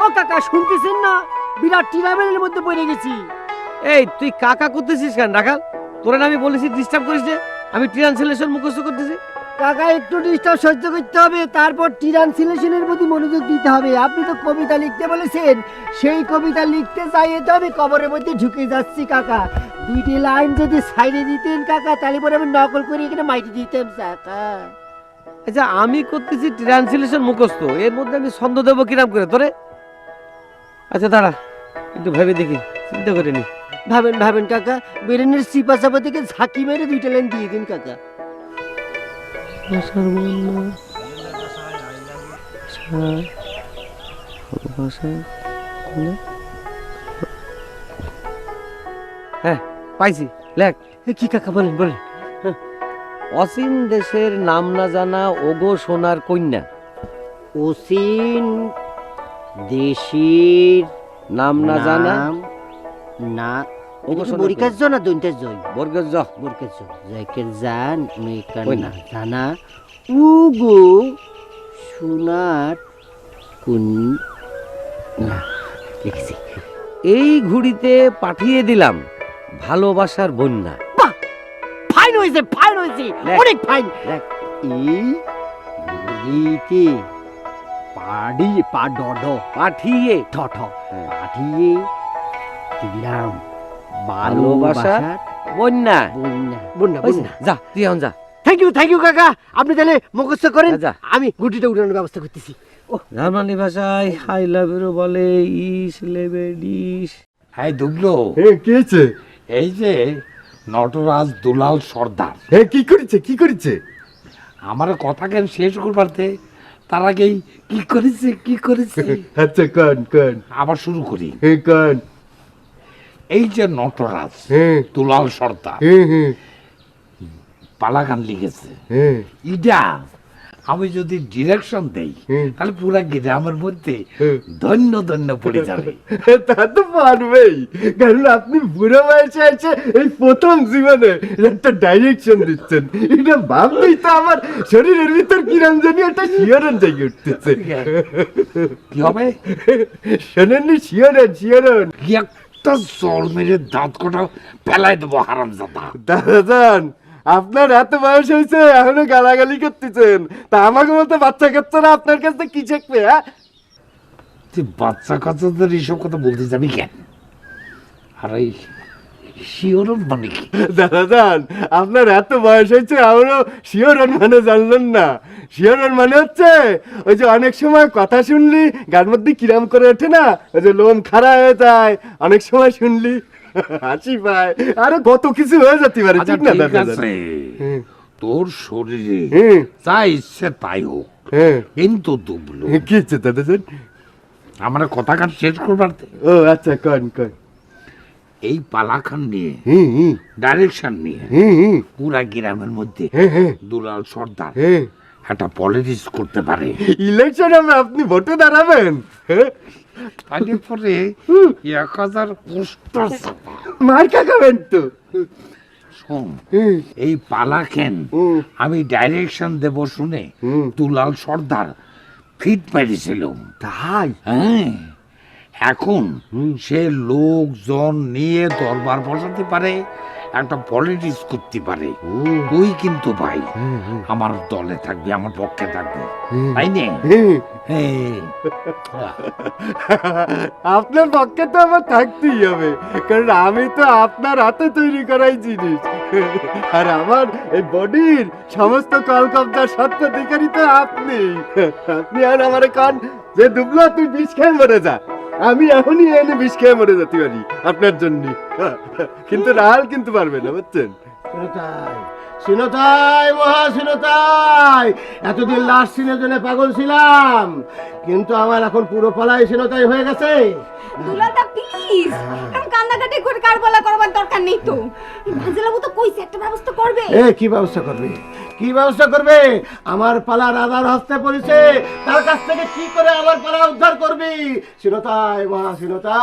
ও কাকা শুনতেছেন না, বিরাট ট্রাভেলের মধ্যে পড়ে গেছি। এই তুই কাকা করতেছিস কেন রাখাল? তোরা না আমি বলেছি ডিস্টার্ব করিস যে, আমি ট্রান্সলেশন মুখস্থ করতেছি। কাকা একটু ডিস্টার্ব সহ্য করতে হবে, তারপর ট্রান্সলেশনের প্রতি মনোযোগ দিতে হবে। আপনি তো কবিতা লিখতে বলেছেন, সেই কবিতা লিখতে চাইয়ে তো আমি কবরের মধ্যে ঢুকে যাচ্ছি কাকা। দুইটি লাইন যদি সাইডে দিতেন কাকা, তাহলে পরে আমি নকল করে এখানে মাইটি দিতাম কাকা। আচ্ছা আমি করতেছি ট্রান্সলেশন মুখস্থ, এর মধ্যে আমি ছন্দ দেবো কিরাম করে তোরে? আচ্ছা দাঁড়া একটু ভেবে দেখি, চিন্তা করে নি। ভাবেন ভাবেন কাকা, বেরেনের সিপা চাপা থেকে ঝাঁকি মেরে দুইটা লাইন দিয়ে দিন কাকা। হ্যাঁ পাইছি, লেখ। কি কাকা বলেন বলেন। অসীম দেশের নাম না জানা ওগো সোনার কন্যা। অসীন দেশির নাম না জানা না ওগো সোনার বরিকার জয় না দৈন্তের জয়? বর্গের জ। বরিকার জয় জয়কের জান মেকার কই না না। জানা উগো সোনার কোন না লিখছি। এই ঘুড়িতে পাঠিয়ে দিলাম ভালোবাসার বন্যা। ফাইন হয়েছে ফাইন হয়েছে, লেখ। অনেক ফাইন। লেখ। এই ঘুড়িতে পাঠিয়ে ঠ ঠ হ্যাঁ। পাঠিয়ে দিলাম ভালোবাসার বন্যা। বন্যা বন্যা হয়েছে? বন্যা। যা তুই এখন যা। থ্যাংক ইউ কাকা, আপনি তাহলে মুখস্থ করেন, যা। আমি গুটিটা উঠানোর ব্যবস্থা করতেছি। জার্মানি ভাষায় হাই লাভ ইউ বলে ইস লেবে ডিস। হ্যাঁ দুবলো, কি হয়েছে? এই যে নটরাজ দুলাল সর্দার কি করেছে কি করেছে? আমার কথা কেন শেষ করবারতে তার আগেই কি করেছে আচ্ছা কন কন আবার শুরু করি। কন। এই যে নটরাজ দুলাল সর্দার পালাগান লিখেছে, ইডা আমি যদি ডিরেকশন দেই তাহলে পুরা গ্রামের মধ্যে ধন্য ধন্য পড়ে যাবে। তা তো পারবেই, কারণ আপনি বুড়ো বয়সে এসে এই প্রথম জীবনে একটা ডাইরেকশন দিচ্ছেন, এটা ভাবতেই তো আমার শরীরের ভিতর কিরম জানি একটা শিহরণ জেগে উঠতেছে। কি হবে শোনেননি? শিহরণ। কি একটা জল মেরে দাঁত কটা পেলাই দেবো হারামজাদা। দাদাজান, আপনার এত বয়স হয়েছে এখনো গালাগালি করতেছেন, তা আমাকে মতো বাচ্চা কাচ্চারা আপনার কাছে কি শিখবে? হ্যাঁ, তুই বাচ্চা কাচ্চাদের এইসব কথা বলতে যাবি কেন? আর এই শিওরন মানে কি? দাদাজান, আপনার এত বয়স হয়েছে এখনো শিহরণ মানে জানলেন না? শিহরণ মানে হচ্ছে ওই যে অনেক সময় কথা শুনলি গার মধ্যে কিরাম করে ওঠে না, ওই যে লোম খাড়া হয়ে যায়, অনেক সময় শুনলি হাসি পায়, আরে কত কিছু হয়ে যেতে পারে। আচ্ছা ঠিক না ঠিক দাদাজান? আছে, তোর শরীরে হুম, যা ইচ্ছে তাই হোক, হ্যাঁ। কিন্তু দুবলো কি হচ্ছে দাদাজান? আমার কথা কান শেষ করবার দে। ও আচ্ছা কন কন। এই পালাখান নিয়ে হুম ডাইরেকশন নিয়ে হুম পুরা গ্রামের মধ্যে হ্যাঁ দুলাল সর্দার হ্যাঁ। একটা পলিটিক্স করতে পারে। ইলেকশন হবে, আপনি ভোটে দাঁড়াবেন? তাহলে পরে 1000 পোস্টার ছাপা। মার্কা খাবেন তো। শোন, এই পালাখান আমি ডাইরেকশন দেব শুনে দুলাল সর্দার ফিট মেরেছিল। তাই? হ্যাঁ, এখন সে লোকজন নিয়ে দরবার বসাতে পারে, একটা পলিটিক্স করতে পারে। তুই কিন্তু ভাই আমার দলে থাকবি, আমার পক্ষে থাকবি, তাই না? আপনার পক্ষে তো আমার থাকতেই হবে, কারণ আমি তো আপনার হাতে তৈরি করাই জিনিস, আর আমার এই বডির সমস্ত কলকবজার সত্ত্বাধিকারী তো আপনি। আপনি আর আমার কান যে দুবলা তুই বিষ খেয়ে মরে যা, আমি এখনই এনে বিষ খেয়ে মরে যেতে পারি আপনার জন্য, কিন্তু রাহাল কিন্তু পারবে না, বুঝছেন? সিনতাই মহা সিনতাই, এতদিন লাশ সিনের জন্য পাগল ছিলাম, কিন্তু আমার এখন পুরো পালাই সিনতাই হয়ে গেছে। দুলাদা প্লিজ, আমি কান্নাকাটি করে কারবালা করবার দরকার নেই তো। ভাজলাবু তো কইছে একটা ব্যবস্থা করবে। কি ব্যবস্থা করবে? কি ব্যবস্থা করবে? আমার পালা রাজার হস্তে পড়েছে, তার কাছ থেকে কি করে আমার পালা উদ্ধার করবি? সিনতাই মহা সিনতাই।